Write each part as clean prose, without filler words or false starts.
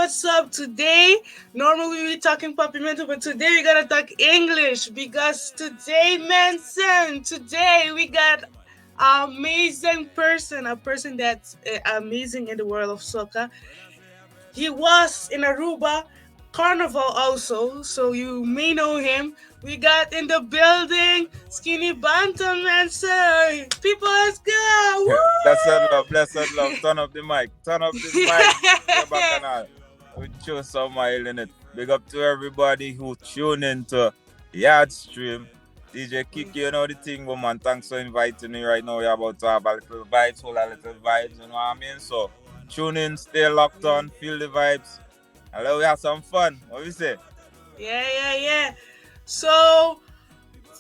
what's up today? Normally we talking Papiamento, but today we gotta talk English because today, Manson, today we got an amazing person, a person that's amazing in the world of soccer. He was in Aruba Carnival also, so you may know him. We got in the building Skinny Banton, Manson. People, let's go! Blessed love. Turn up the mic. Turn up the mic. Get back on all. We show some mile in it. Big up to everybody who tune into Yard Stream. DJKiKi, you know the thing, woman. Thanks for inviting me right now. We're about to have a little vibes, whole a little vibes, you know what I mean? So tune in, stay locked on, feel the vibes. And let we have some fun. What we say? Yeah. So,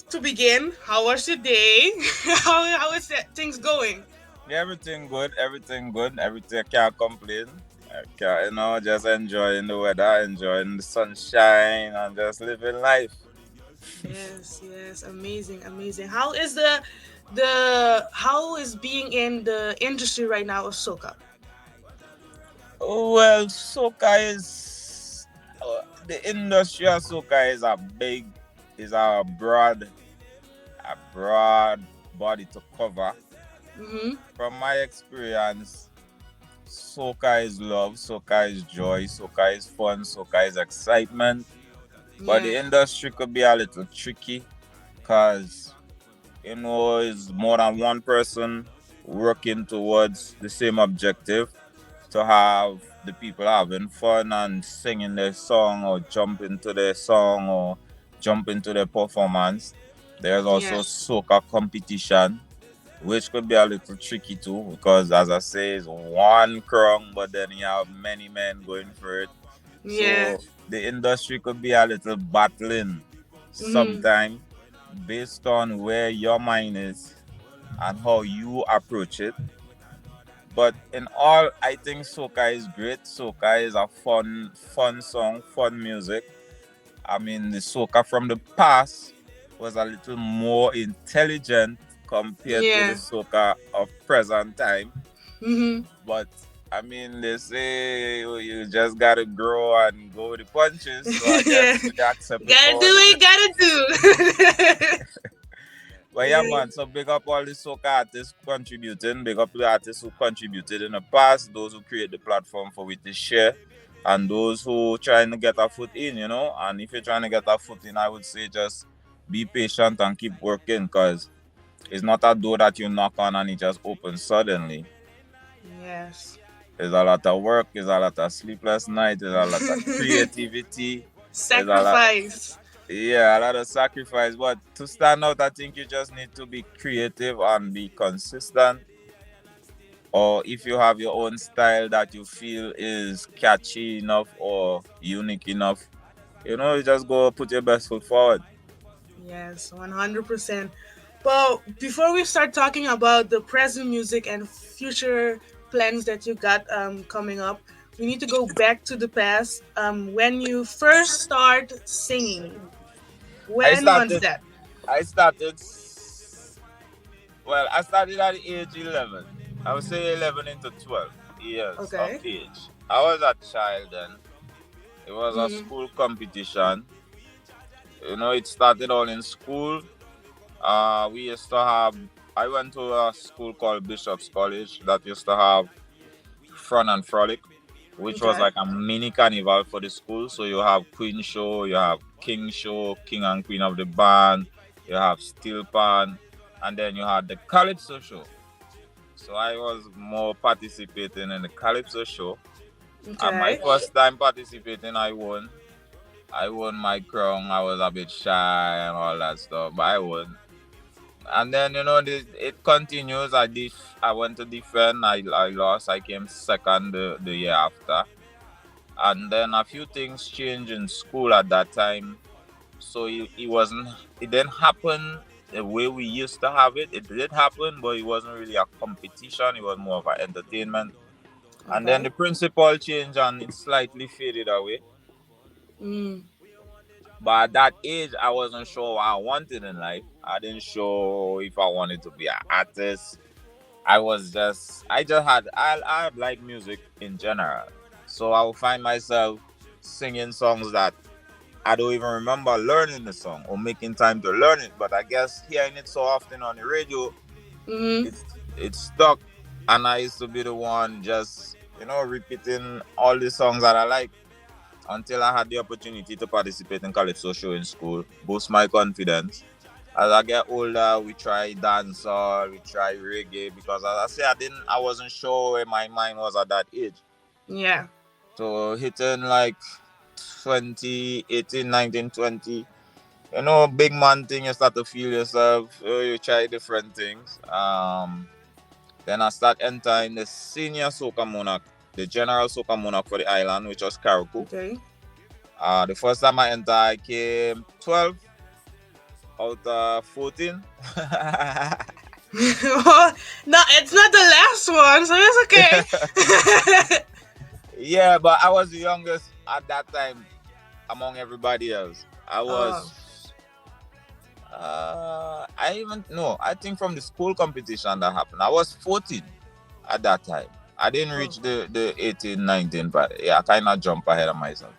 to begin, how was your day? how is things going? Yeah, everything good, everything good, everything can't complain. Just enjoying the weather, enjoying the sunshine, and just living life. Yes, amazing. How is the how is being in the industry right now of soca? Well, soca is the industry of soca is is a broad body to cover. Mm-hmm. From my experience, soca is love, soca is joy, soca is fun, soca is excitement. But Yeah. the industry could be a little tricky because it's more than one person working towards the same objective to have the people having fun and singing their song or jump into their song or jump into their performance. There's also Yes. soca competition, which could be a little tricky too because, as I say, it's one crowd, but then you have many men going for it. Yeah. So the industry could be a little battling Mm-hmm. sometime based on where your mind is and how you approach it. But in all, I think soca is great. Soca is a fun song, fun music. I mean, the soca from the past was a little more intelligent compared to the Yeah. soca of present time. Mm-hmm. But I mean, they say you just gotta grow and go with the punches. So I Yeah. guess we accept it Gotta for do what it it, is. gotta do. But yeah, Yeah. man. So big up all the soca artists contributing. Big up the artists who contributed in the past. Those who create the platform for we to share, and those who trying to get a foot in. And if you're trying to get a foot in, I would say just be patient and keep working, cause it's not a door that you knock on and it just opens suddenly. Yes. There's a lot of work. There's a lot of sleepless nights. There's a lot of creativity. There's a lot. Sacrifice. Yeah, a lot of sacrifice. But to stand out, I think you just need to be creative and be consistent. Or if you have your own style that you feel is catchy enough or unique enough, you just go put your best foot forward. Yes, 100%. But before we start talking about the present music and future plans that you got coming up, we need to go back to the past. When you first start singing, I when was started. that? I started. Well, I started at the age 11. I would say 11 into 12 years of Okay. age. I was a child then. It was a Mm-hmm. school competition. It started all in school. We used to have. I went to a school called Bishop's College that used to have Fun and Frolic, which was Okay. like a mini carnival for the school. So you have Queen Show, you have King Show, King and Queen of the Band, you have Steel Pan, and then you had the Calypso Show. So I was more participating in the Calypso Show. And my Okay. first time participating, I won. I won my crown. I was a bit shy and all that stuff, but I won. And then it continues. I went to defend. I lost. I came second the year after. And then a few things changed in school at that time. So it didn't happen the way we used to have it. It did happen, but it wasn't really a competition. It was more of an entertainment. And then Okay. the principal changed and it slightly faded away. Mm. But at that age, I wasn't sure what I wanted in life. I didn't sure if I wanted to be an artist. I just had, I like music in general. So I will find myself singing songs that I don't even remember learning the song or making time to learn it. But I guess hearing it so often on the radio, Mm-hmm. it's stuck. And I used to be the one just, repeating all the songs that I like until I had the opportunity to participate in calypso show in school, boost my confidence. As I get older, we try dancehall, we try reggae because as I say, I wasn't sure where my mind was at that age. Yeah. So hitting like 2018, 19, 20, big man thing, you start to feel yourself, you try different things. Then I start entering the senior soca monarch, the general soca monarch for the island, which was Karaku. Okay. The first time I entered, I came 12 out of 14. No, it's not the last one, so it's okay. Yeah, but I was the youngest at that time among everybody else. I Oh, was, I even, no, I think from the school competition that happened, I was 14 at that time. I didn't oh, reach the 18, 19, but yeah, I kind of jump ahead of myself.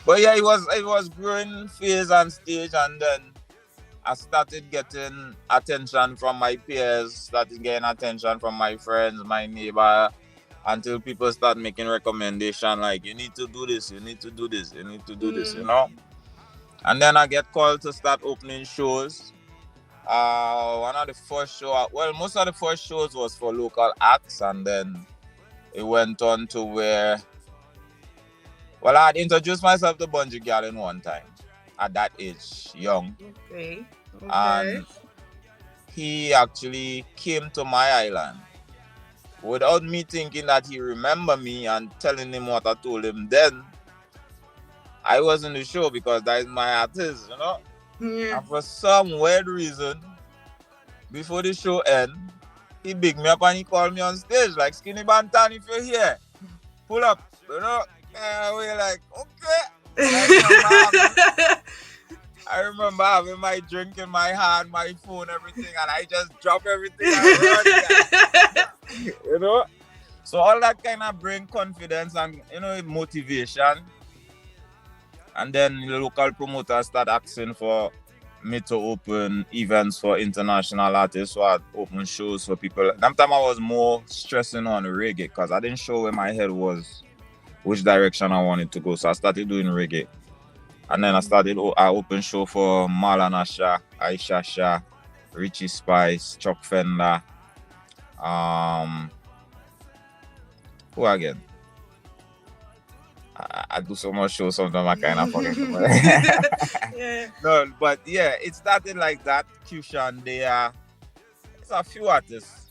But yeah, it was growing phase and stage, and then I started getting attention from my peers, started getting attention from my friends, my neighbor, until people start making recommendation like you need to do this, you need to do this, you need to do this, mm, And then I get called to start opening shows. One of the first show, well, most of the first shows was for local acts, and then it went on to where, well, I had introduced myself to Bungie Gallon one time at that age, young, okay, okay. and he actually came to my island without me thinking that he remembered me and telling him what I told him then. I was in the show because that is my artist. Yeah. And for some weird reason, before the show end, he picked me up and he called me on stage like, Skinny Banton, if you're here, pull up. And we're like, okay. And I remember having my drink in my hand, my phone, everything, and I just drop everything and run. you know. So all that kind of bring confidence and motivation. And then the local promoters start asking for me to open events for international artists, so I'd open shows for people. That time I was more stressing on reggae because I didn't show where my head was, which direction I wanted to go. So I started doing reggae. And then I opened show for Marlon Asha, Aisha Shah, Richie Spice, Chuck Fender, um, who again? I do so much shows sometimes I kind of forget. Yeah. No, but yeah, it started like that. Cushion, it's a few artists.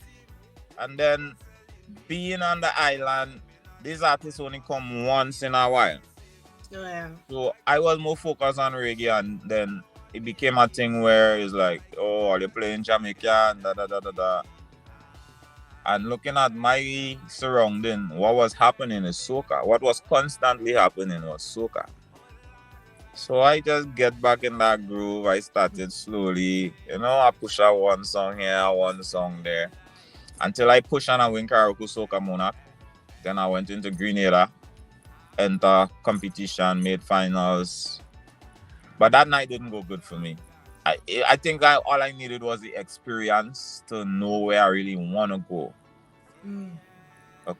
And then being on the island, these artists only come once in a while. Oh, yeah. So I was more focused on reggae, and then it became a thing where it's like, oh, are they playing Jamaican? Da da da da da. And looking at my surrounding, what was happening is soca. What was constantly happening was soca. So I just get back in that groove. I started slowly, I push out one song here, one song there. Until I push on a win Karaoke Soca Monarch. Then I went into Grenada, enter competition, made finals. But that night didn't go good for me. I think all I needed was the experience to know where I really want to go. Mm.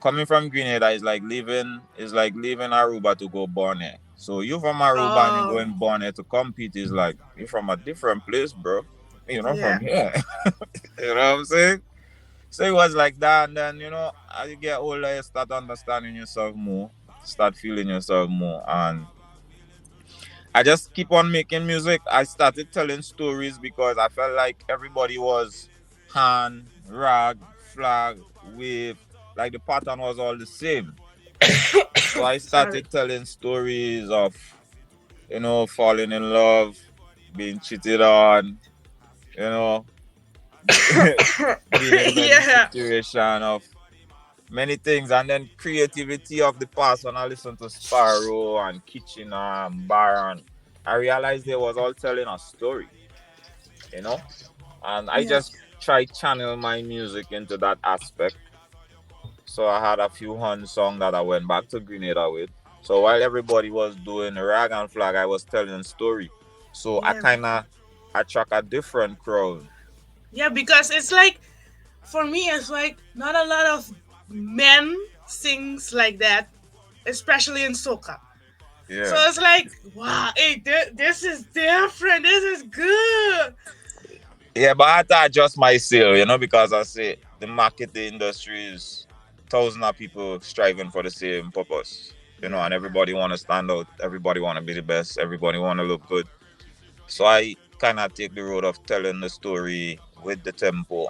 Coming from Grenada is like leaving Aruba to go Borneo. So you from Aruba and you Oh, going Borneo to compete is like you from a different place, bro. You're not from yeah. here. You know what I'm saying? So it was like that, and then as you get older, you start understanding yourself more, start feeling yourself more, and I just keep on making music. I started telling stories because I felt like everybody was hand, rag, flag, wave, like the pattern was all the same. So I Sorry. started telling stories of, falling in love, being cheated on, you know, being in many Yeah. situations of many things, and then creativity of the past. When I listened to Sparrow and Kitchener and Baron, I realized they was all telling a story, you know, and I Yeah. just try channel my music into that aspect. So I had a few Hun songs that I went back to Grenada with. So while everybody was doing rag and flag, I was telling a story. So I Yeah. kind of attract a different crowd. Yeah, because it's like, for me, it's like not a lot of men sings like that, especially in soca. So Yeah. it's like, wow, hey, this is different. This is good. Yeah, but I had to adjust myself, because I say the market, the industry is thousands of people striving for the same purpose, Yeah. and everybody want to stand out, everybody want to be the best, everybody want to look good. So I kind of take the road of telling the story with the tempo,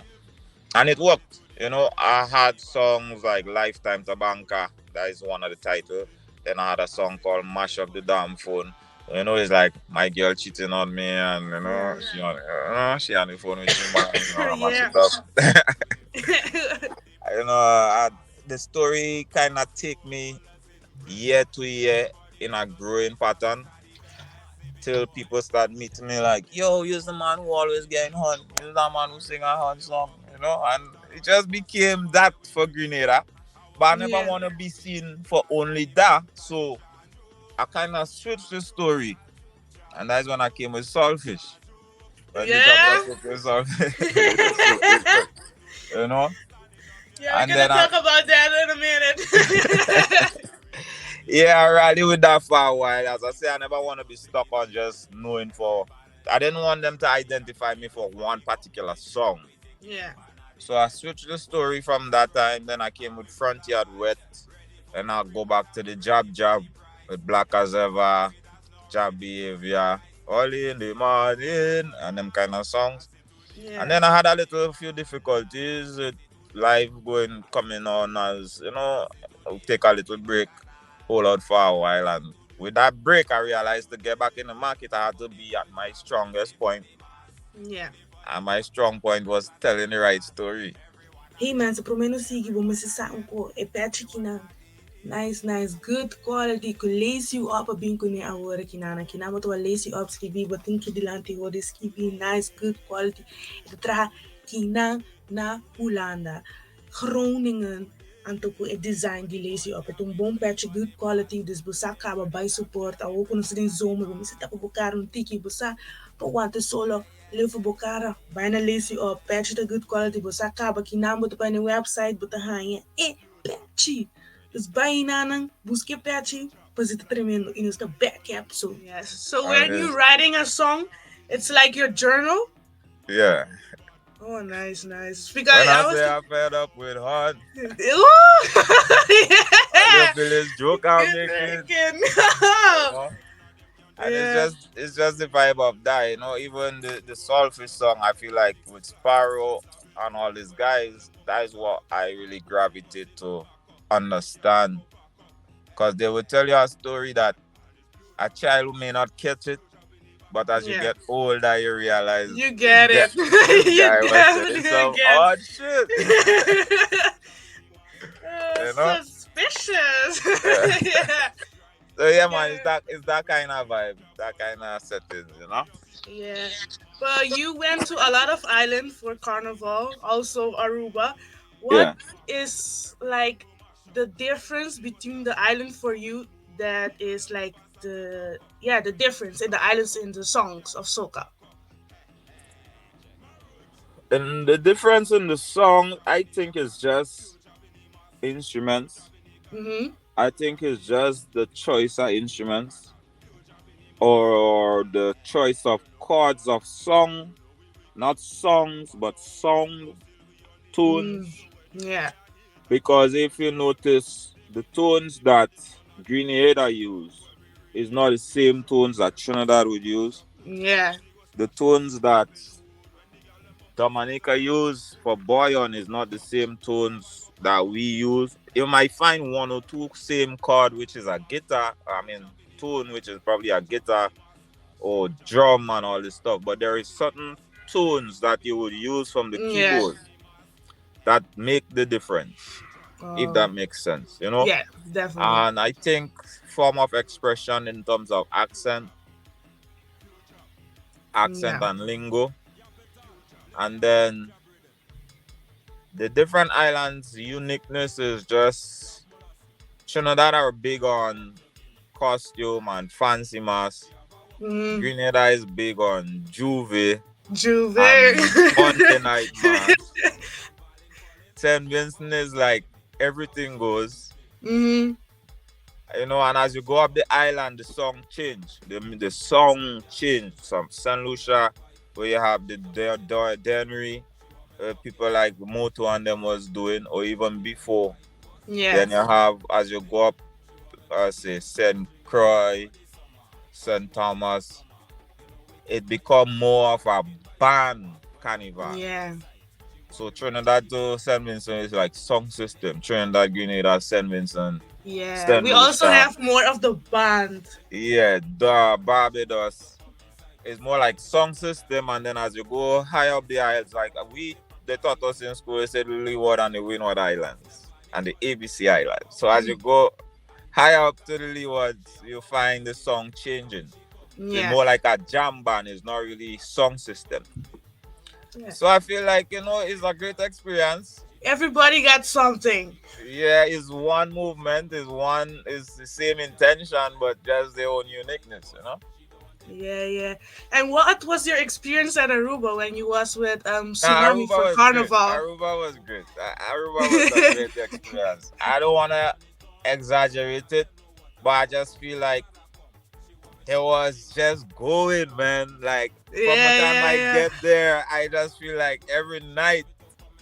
and it worked. I had songs like "Lifetime to Banka," that is one of the title. Then I had a song called "Mash Up the Damn Phone." It's like my girl cheating on me, and Yeah. she on the phone with him, and I mash Yeah. it up. you know, I, the story kind of take me year to year in a growing pattern till people start meeting me like, yo, you're the man who always getting hunt. You're the man who sing a hunt song, and it just became that for Grenada. But I never Yeah. want to be seen for only that. So I kind of switched the story. And that's when I came with Saltfish. When the job Yeah. just took with Saltfish, it took, you know? Yeah, we're And gonna then talk about that in a minute. yeah, I rally with that for a while. As I say, I never want to be stuck on just knowing for. I didn't want them to identify me for one particular song. Yeah. So I switched the story from that time. Then I came with Front Yard Wet. Then I'll go back to the Jab Jab with Black as Ever, Jab Behavior, Early in the Morning, and them kind of songs. And Yeah. then I had a little few difficulties with life going coming on as I'll take a little break, hold out for a while, and with that break, I realized to get back in the market, I had to be at my strongest point, Yeah. and my strong point was telling the right story. Hey man, so promeno sigi bo masisa ko e patch kina. Nice, nice, good quality. Could lace you up a bin kuni awara kinana. Kinama to lace you up skibi, but think kidilanti or the skibi nice, good quality. It tra kina na Hulanda. Groningen anto po e design di lace you up. Het een bom patch good quality. Dus busa kaba by support. Awo kuno sin zomer. Bumisita po bukaro tiki busa. Po want solo. Live bokara. Bijna lace you up. Patch the good quality. Busa kaba kinama to pa ni website. Buta hanya. Patchy. Dus bijna ng busque patchy, pues it's tremendo. And it's the back capsule. Yes. So And when you're writing a song, it's like your journal. yeah, Oh, nice, nice. when Because I I was say like, I fed up with hard, ooh, all you yeah. feel is joke I'm Good making, thinking. you know. And it's Yeah. just the vibe of that. Even the Saltfish song, I feel like with Sparrow and all these guys, that is what I really gravitate to understand. Because they will tell you a story that a child may not catch it, but as you Yeah. get older, you realize You get that it. this You guy was saying definitely some get odd shit. it. you know? Suspicious. Yeah. Yeah. So yeah, man, Yeah. it's that kind of vibe, that kind of setting. Yeah. But you went to a lot of islands for carnival, also Aruba. What Yeah. is like the difference between the island for you that is like the difference in the islands in the songs of soca? And the difference in the song, I think, is just instruments. Mhm. I think it's just the choice of instruments or the choice of chords of song, not songs, but song Mm. tones. Yeah. Because if you notice, the tones that Grenada use is not the same tones that Trinidad would use. Yeah. The tones that Dominica use for Boyon is not the same tones that we use. You might find one or two same chord, which is a guitar. I mean, tone, which is probably a guitar or drum and all this stuff. But there is certain tones that you would use from the Yeah. keyboard that make the difference, if Oh. that makes sense. Yeah. Definitely. And I think form of expression in terms of accent Yeah. and lingo, and then The different islands' uniqueness is just Trinidad are big on costume and fancy mask. Mm, Grenada is big on Juve Juve. and Monday night mass. St. Vincent is like everything goes. Mm, And as you go up the island, the song change. The song change. Some St. Lucia, where you have the Dennery, people like Moto and them was doing, or even before. Then you yes. have, as you go up, say, St. Croix, St. Thomas, it become more of a band carnival. Yeah. So Trinidad to St. Vincent is like song system. Trinidad, Grenada, St. Vincent, Yeah. St. We also Lucia. have more of the band. Yeah, the Barbados is more like song system, and then as you go high up the isles, like they taught us in school, they said Leeward and the Windward Islands and the ABC Islands. So as you go high up to the Leewards, you find the song changing. It's Yeah. more like a jam band, it's not really song system. Yeah. So I feel like, it's a great experience. Everybody got something. Yeah, it's one movement, is the same intention, but just their own uniqueness. Yeah, yeah. And what was your experience at Aruba when you was with Nah, Tsunami Aruba for was great. Carnival? Aruba was great. Aruba was a great experience. I don't want to exaggerate it, but I just feel like it was just going, man. Like from the Yeah, time I yeah, get there, I just feel like every night,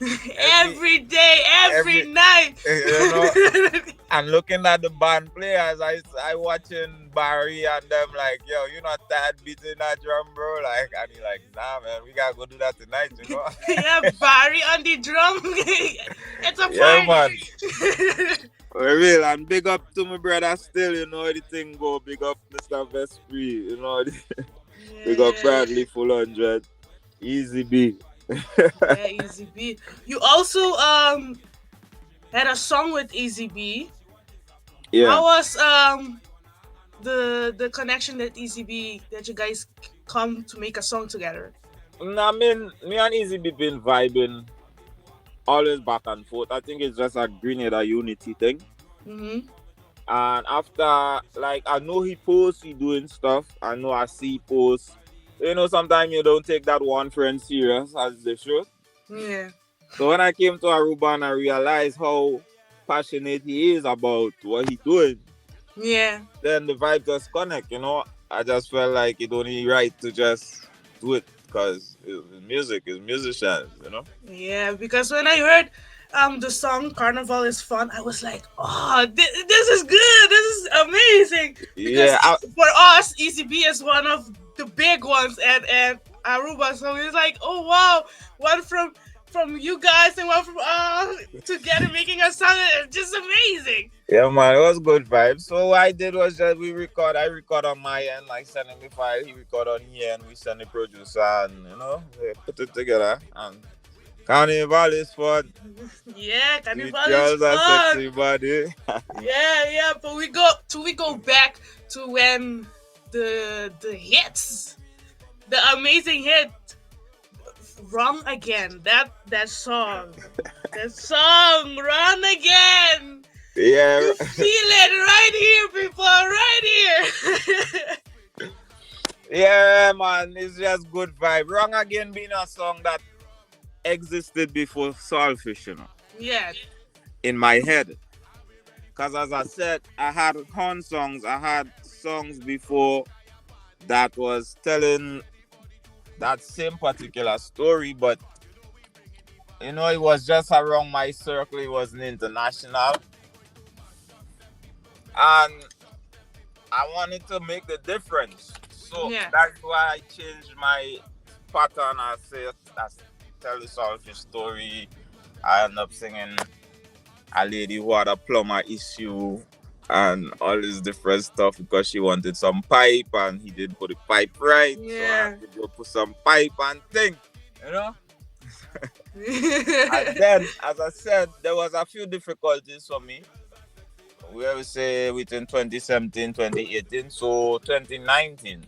yeah. every Every day, every every night. you know, and looking at the band players, I watching Barry and them like, yo, you not tired beating that drum, bro? Like, and he like, nah, man, we gotta go do that tonight. Yeah, Barry on the drum. It's a Yeah, man. party. For real, and big up to my brother still, the thing go. Big up Mr. Vespri, big up Yeah, Bradley Full 100, Easy B. yeah, Easy B. You also had a song with Easy B. Yeah. How was the connection that Easy B that you guys come to make a song together? I mean, me and Easy B been vibing always back and forth. I think it's just a Grenada unity thing. Mm-hmm. And after, like, I know he posts, he doing stuff. I know I see posts. Sometimes you don't take that one friend serious as they should. Yeah. So when I came to Aruba and I realized how passionate he is about what he doing, Yeah. then the vibe just connect. I just felt like it only right to just do it because it's music, it's musicians. Yeah, because when I heard the song Carnival is Fun, I was like, oh, this is good. This is amazing. Because Yeah, for us, ECB is one of the big ones at Aruba. So it's like, oh wow, one from you guys and one from together making a song. It's just amazing. yeah, man, it was good vibes. So what I did was just I record on my end, like sending the file, he record on here, and we send the producer, and we put it together. And Carnival is fun. Yeah, Sweet Carnival is girls and fun. sexy body. Yeah, yeah, but we go back to when the hits, the amazing hit, "Wrong Again." That song, "Wrong Again." Yeah, You feel it right here, people, right here. yeah, man, it's just good vibe. Wrong Again being a song that existed before Saltfish, Yeah, in my head. Because as I said, I had horn songs, I had songs before that was telling that same particular story, but it was just around my circle, it wasn't international. And I wanted to make the difference. So yeah, that's why I changed my pattern. I say, I tell the Saltfish story. I end up singing a lady who had a plumber issue and all this different stuff because she wanted some pipe and he didn't put the pipe right. So I yeah. had to go put some pipe and think, you know? And then, as I said, there was a few difficulties for me. We always say within 2017, 2018, so 2019.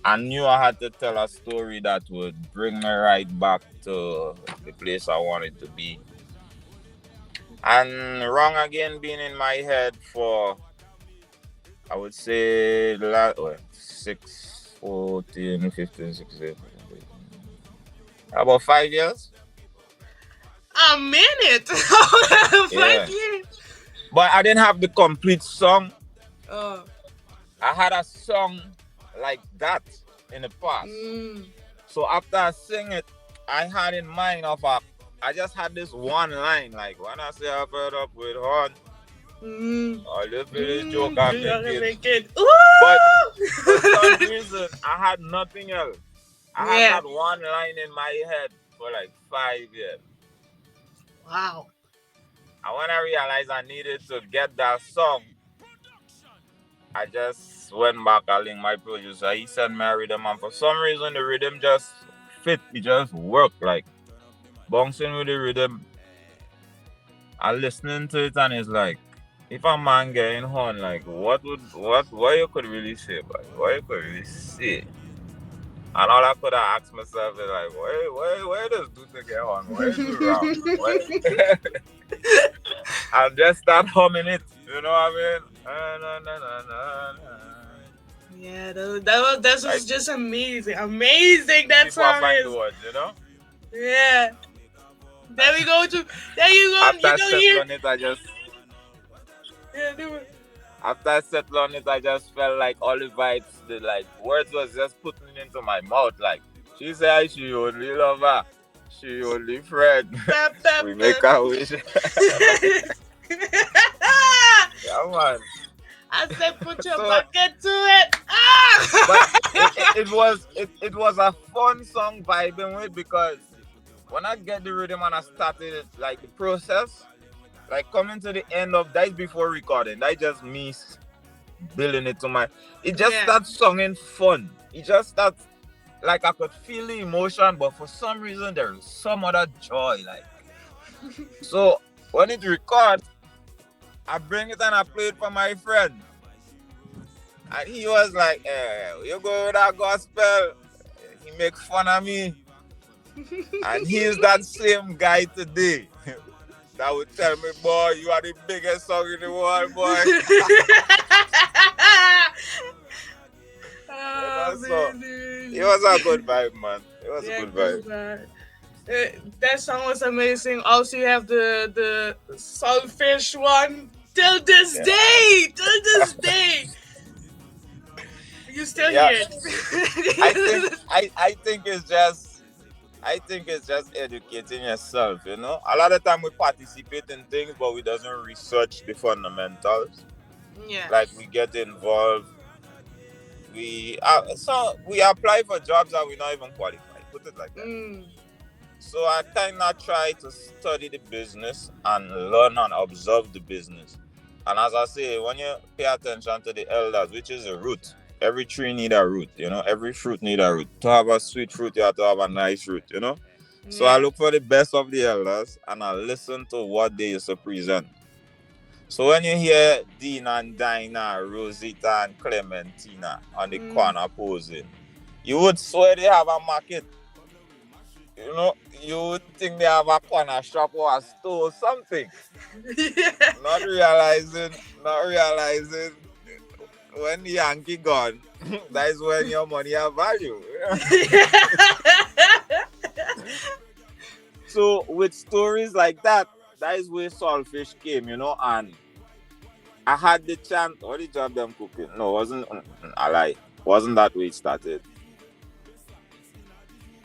I knew I had to tell a story that would bring me right back to the place I wanted to be. And Wrong Again being in my head for, I would say, 6, 14, 15, 16, about 5 years. A minute. 5 Yeah. years. But I didn't have the complete song. Oh. I had a song like that in the past. Mm. So after I sing it, I had in mind of I just had this one line, like when I say I fed up with horn, Mm. all the village joke I You make gotta it. make it. But for some Ooh! reason, I had nothing else. I had Yeah. that one line in my head for like 5 years. Wow. And when I realized I needed to get that song, I just went back and linked my producer. He sent me a rhythm, and for some reason, the rhythm just fit. It just worked. Like bouncing with the rhythm, and listening to it, and it's like, if a man getting horn, like, what you could really say, but what you could really say. And all I could have asked myself is like, where does do to get horn? Where is it wrong? Where? And just start humming it. You know what I mean? Na, na, na, na, na. Yeah, that was Like just amazing. Amazing that people are song find the is. words, you know? Yeah. There we go to there you go. After You I don't settle hear. on it, I just Yeah, do it. after I settle on it, I just felt like all the vibes, the like words was just putting it into my mouth. Like she said, she only love her, she only friend. Bap, bap, We make bap. a wish. Yeah, man. I said put your So, bucket to it. Ah! but it was a fun song vibing with, because when I get the rhythm and I started it, like the process, like coming to the end of that is before recording. That is just me building it to my. It just Yeah. starts singing fun. It just starts like I could feel the emotion, but for some reason there is some other joy. Like so, when it records, I bring it and I play it for my friend, and he was like, "You go with that gospel." He make fun of me, and he's that same guy today that would tell me, "Boy, you are the biggest song in the world, boy." You know, Oh, so man. it was a good vibe, man. It was a Yeah, good good vibe. vibe. That song was amazing. Also, you have the Saltfish one. Till this Yeah, day, till this day, you still yeah. hear I think it. I think it's just educating yourself. You know, a lot of time we participate in things, but we doesn't research the fundamentals. Yeah. Like we get involved, we apply for jobs that we not even qualified. Put it like that. Mm. So I kind of try to study the business and learn and observe the business. And as I say, when you pay attention to the elders, which is a root, every tree need a root. You know, every fruit need a root. To have a sweet fruit, you have to have a nice root. You know. So I Yeah. look for the best of the elders and I listen to what they used to present. So when you hear Dean and Dinah, Rosita and Clementina on the Mm. corner posing, you would swear they have a market. You know, you would think they have a corner shop or a store or something. Yeah. Not realizing, when the Yankee gone, that is when your money have value. So with stories like that, that is where Saltfish came, you know, and I had the chance. What the job them cooking? No, wasn't I lie. Wasn't that way it started?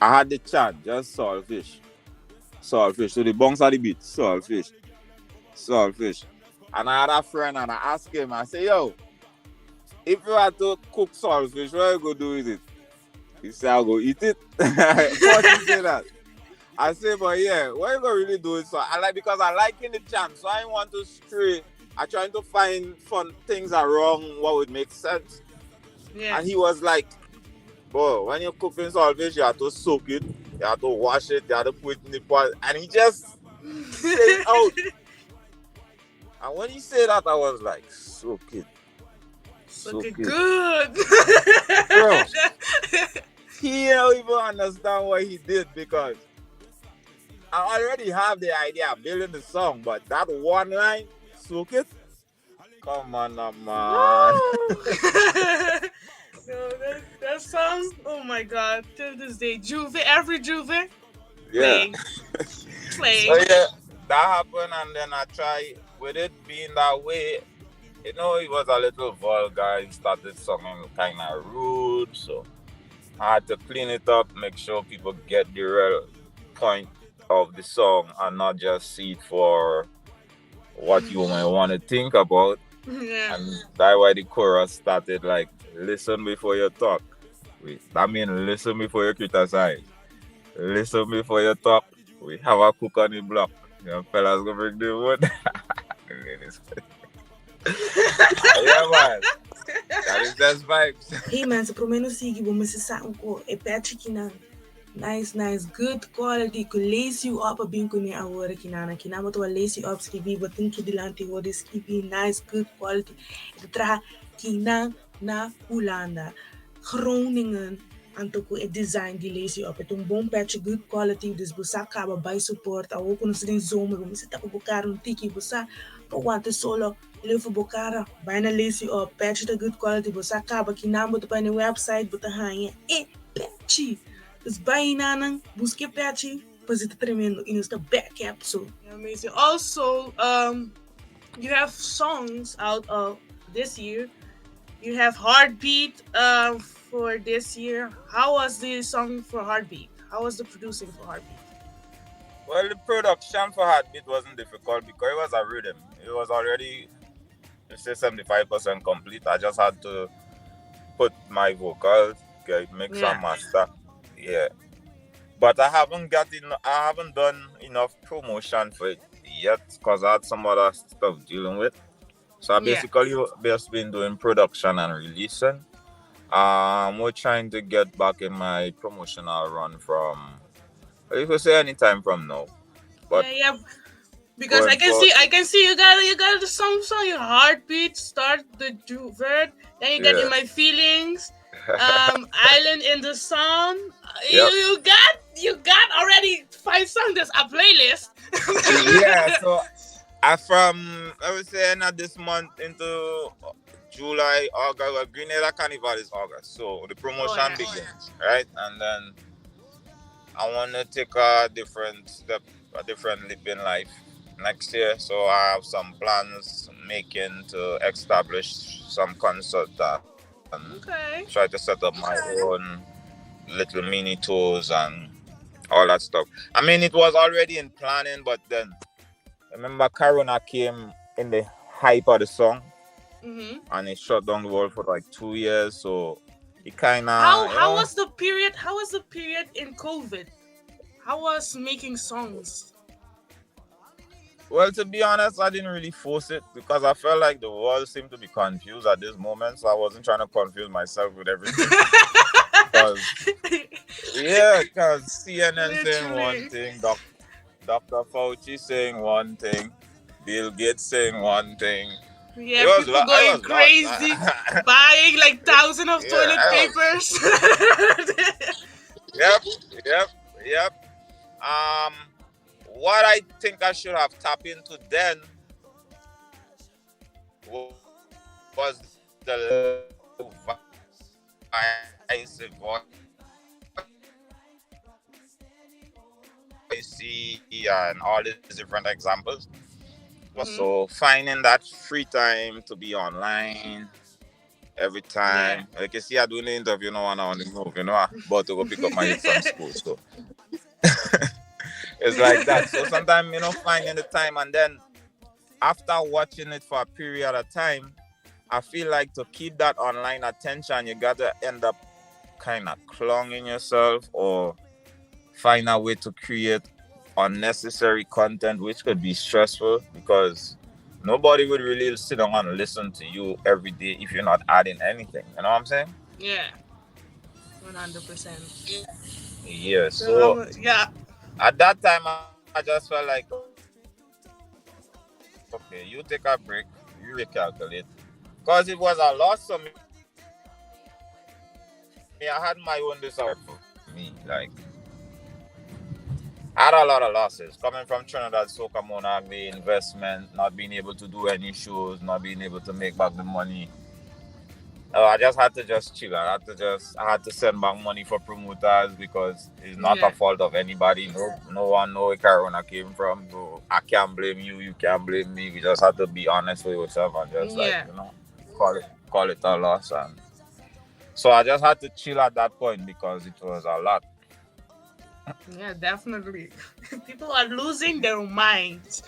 I had the chance, just Saltfish. Saltfish. So the bunks are the beat, Saltfish. Saltfish. And I had a friend and I asked him, I say, yo, if you had to cook saltfish, what you go do with it? He said, I'll go eat it. What you say that? I say, but yeah, what you gonna really do it? So I like, because I like in the chance, so I don't want to stray. I trying to find fun things are wrong, what would make sense. Yeah. And he was like, bro, when you're cooking saltfish, you have to soak it, you have to wash it, you have to put it in the pot. And he just said it out. And when he said that, I was like, soak it. Soak Looking it. good. Bro, he don't even understand what he did because I already have the idea of building the song, but that one line, soak it. Come on, man. Woo! No, that song, oh my god, till this day, Juve, every Juve, Yeah. play, So play. yeah, that happened, and then I try with it being that way. You know, it was a little vulgar. He started sounding kind of rude, so I had to clean it up, make sure people get the real point of the song and not just see it for what you might want to think about. Yeah. And that's why the chorus started like, listen before you talk. That means listen before you criticize. Listen before you talk. We have a cook on the block. You fellas go bring the wood. Yeah, man. That is just vibes. Hey man, sa promeno sige bo masasaan ko e patch kinang nice good quality ko lace you up abin ko ni awara kinana kinama to lace you up skibi batun ki dilante wo this skibi nice good quality ito tra kinang na Holanda Groningen anto ko e design di lace you up itong bom patch good quality dus busa ka ba by support awo ko no sin zoom mo misita ko bukaron tiki busa pa wante solo Live Bokara, bijna lace you up, patch the good quality, but sakaba kinambo to by the website, but the high patchy. Dus bijna nang buske patchy, but it's tremendo in the back episode. Yeah, amazing. Also, you have songs out of this year. You have Heartbeat for this year. How was the song for Heartbeat? How was the producing for Heartbeat? Well, the production for Heartbeat wasn't difficult because it was a rhythm. It was already, let's say, 75% complete. I just had to put my vocals, mix and master. Yeah. But I haven't done enough promotion for it yet because I had some other stuff dealing with. So I basically just been doing production and releasing. We're trying to get back in my promotional run from, you could say anytime from now. But yeah. Because I can see you got the song your heartbeat start the word, then you get in my feelings, island in the sun. Yep. You got already 5 songs. There's a playlist. Yeah, so I would say not this month into July, August. Well, Grenada Carnival is August, so the promotion begins, right? And then I want to take a different step, a different leap in life next year. So I have some plans making to establish some concert and try to set up my own little mini tours and all that stuff. I mean, it was already in planning, but then remember Corona came in the hype of the song, and it shut down the world for like 2 years. So it kind of how was the period? How was the period in COVID? How was making songs? Well, to be honest, I didn't really force it because I felt like the world seemed to be confused at this moment, so I wasn't trying to confuse myself with everything. Because CNN saying one thing, Dr. Fauci saying one thing, Bill Gates saying one thing. Yeah, people going crazy, buying like thousands of toilet papers. Yep. What I think I should have tapped into then was the voice and all these different examples. So finding that free time to be online every time. Like you see, I doing the interview now and on the move, I'm about to go pick up my kids from school. So it's like that. So sometimes, finding the time, and then after watching it for a period of time, I feel like to keep that online attention, you gotta end up kind of clogging yourself or find a way to create unnecessary content, which could be stressful because nobody would really sit down and listen to you every day if you're not adding anything. You know what I'm saying? Yeah. 100%. Yeah. So at that time, I just felt like, okay, you take a break, you recalculate. Because it was a loss for me to be able to I had my own disappointment for me. Like, I had a lot of losses coming from Trinidad, Soca Monarch, the investment, not being able to do any shows, not being able to make back the money. I just had to just chill. I had to send back money for promoters because it's not a Yeah. fault of anybody. No one know where Corona came from. So I can't blame you. You can't blame me. We just had to be honest with yourself and just like Yeah. call it a loss. And so I just had to chill at that point because it was a lot. Yeah, definitely. People are losing their minds.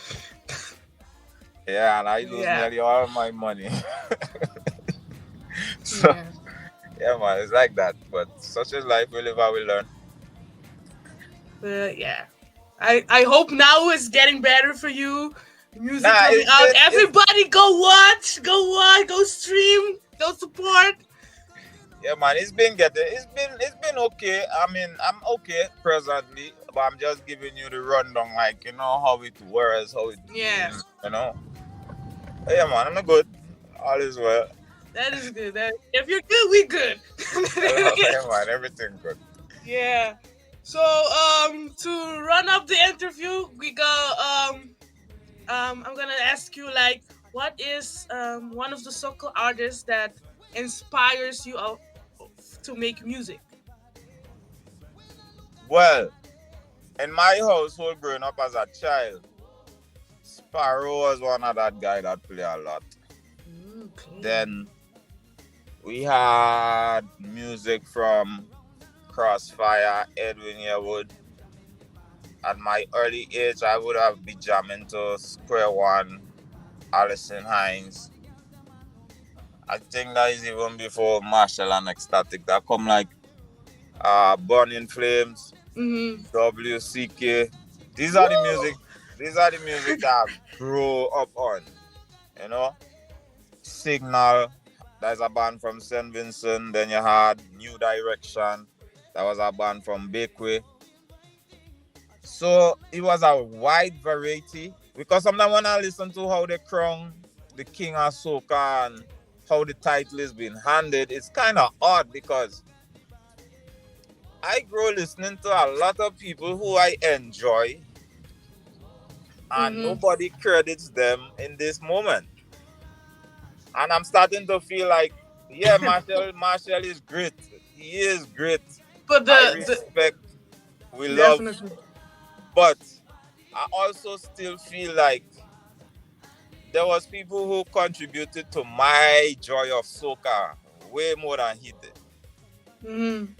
Yeah, and I lose Yeah. nearly all my money. So Yeah. yeah, man, it's like that. But such is life. We live how we learn. Yeah. I hope now it's getting better for you. Music Nah, coming it's out. been it's Everybody go watch, go stream, go support. Yeah, man, it's been okay. I mean, I'm okay presently, but I'm just giving you the rundown, like how it was, how it Yeah. been. Yeah, man, I'm good. All is well. That is good. That if you're good, we good. Yeah, man, everything good. Yeah. So to run up the interview, we go I'm gonna ask you like what is one of the soca artists that inspires you to make music? Well, in my household, growing up as a child, Sparrow was one of that guy that play a lot. Okay. Then we had music from Crossfire, Edwin Yearwood. At my early age, I would have been jamming to Square One, Alison Hines. I think that is even before Marshall and Ecstatic. That come like Burning Flames, Mm-hmm. WCK. These are the Woo! music. These are the music that I grew up on. You know, Signal. That's a band from Saint Vincent. Then you had New Direction. That was a band from Bakeway. So it was a wide variety because sometimes when I listen to how they crown the king of soca and how the title is being handed, it's kind of odd because I grow listening to a lot of people who I enjoy and Mm-hmm. nobody credits them in this moment. And I'm starting to feel like, yeah, Marshall is great. He is great. But I the respect, we love, definitely. but I also still feel like there was people who contributed to my joy of soca way more than he did. Mm-hmm.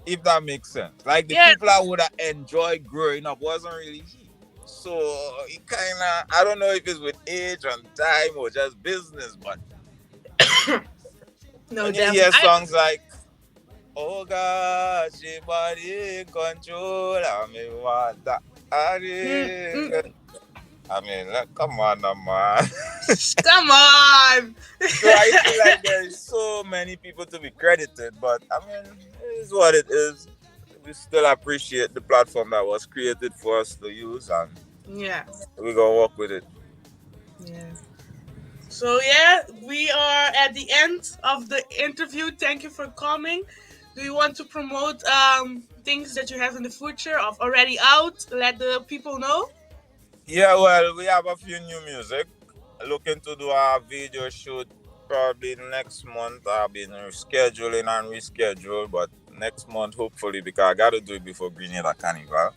If that makes sense. Like the Yeah. people I would have enjoyed growing up wasn't really he. So it kinda I don't know if it's with age and time or just business, but No, when you definitely. hear songs like Oh God, she body in control, I mean what that Mm-mm. I mean, like, come on, now, man. Come on. So I feel like there is so many people to be credited, but I mean, it is what it is. We still appreciate the platform that was created for us to use, and Yeah. we're gonna work with it. Yeah. So yeah, we are at the end of the interview. Thank you for coming. Do you want to promote things that you have in the future of already out? Let the people know. Yeah, well, we have a few new music. Looking to do a video shoot probably next month. I've been rescheduling and reschedule, but next month hopefully because I gotta do it before Grenada Carnival.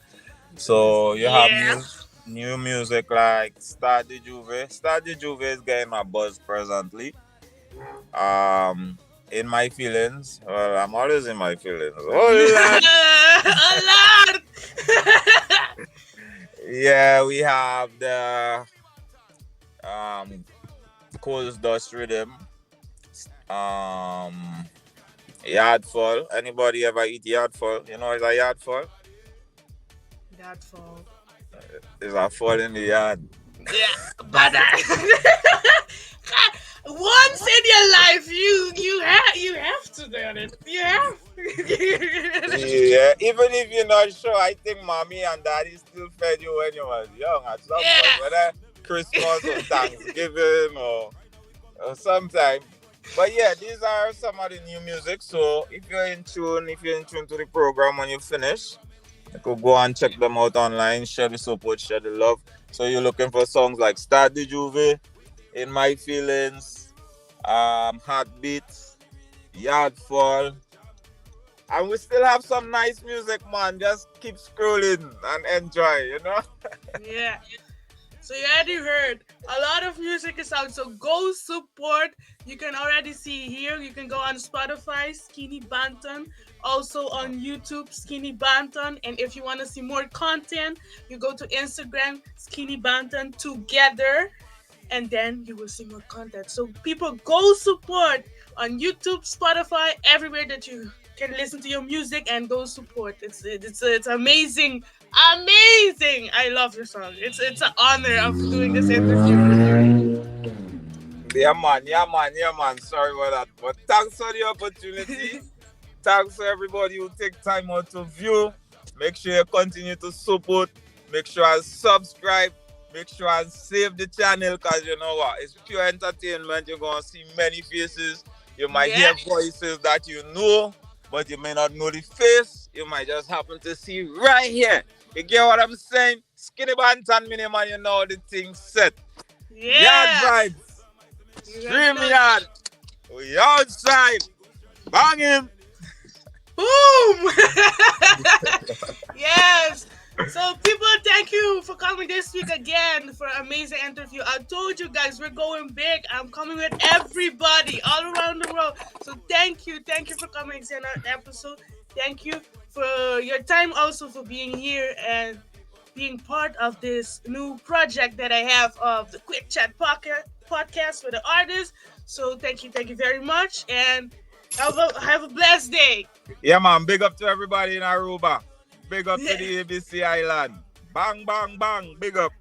So you have Yeah. new music like Start the Juve. Start the Juve is getting my buzz presently. In my feelings. Well, I'm always in my feelings. Oh lad. A lot. Yeah, we have the um Coles Dust Rhythm. Um Yardfall. Anybody ever eat yardfall? You know it's a yardfall? That's all. It's a fall in the yard. Yeah, but once in your life, you have to do it. You have. Yeah, even if you're not sure, I think mommy and daddy still fed you when you was young at some point, Yeah. whether Christmas or Thanksgiving or sometime. But yeah, these are some of the new music. So if you're in tune to the program when you finish, you could go and check them out online, share the support, share the love. So you're looking for songs like Start the Juve, In My Feelings, Heartbeats, Yardfall. And we still have some nice music, man. Just keep scrolling and enjoy, you know? Yeah. So you already heard a lot of music is out. So go support. You can already see here. You can go on Spotify, Skinny Banton. Also on YouTube, Skinny Banton. And if you want to see more content, you go to Instagram, Skinny Banton together. And then you will see more content. So people go support on YouTube, Spotify, everywhere that you can listen to your music and go support. It's amazing, amazing. I love your song. It's an honor of doing this interview with you. Yeah, man. Sorry about that. But thanks for the opportunity. Thanks to everybody who take time out to view. Make sure you continue to support. Make sure and subscribe. Make sure and save the channel because you know what? It's pure entertainment. You're going to see many faces. You might Yeah, hear voices that you know, but you may not know the face. You might just happen to see right here. You get what I'm saying? Skinny Bantan Mini Man, you know the thing set. Yard yeah. vibes. You already Stream know. yard. We outside. Bang him. Boom! Yes. So people, thank you for coming this week again for an amazing interview. I told you guys we're going big. I'm coming with everybody all around the world. So thank you for coming to another episode. Thank you for your time, also for being here and being part of this new project that I have of the Quick Chat podcast for the artists. So thank you very much, and have a blessed day. Yeah, man. Big up to everybody in Aruba. Big up to Yeah. the ABC Island. Bang, bang, bang. Big up.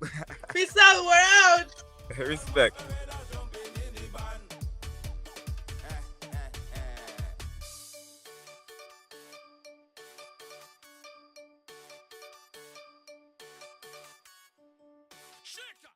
Peace out. We're out. Respect.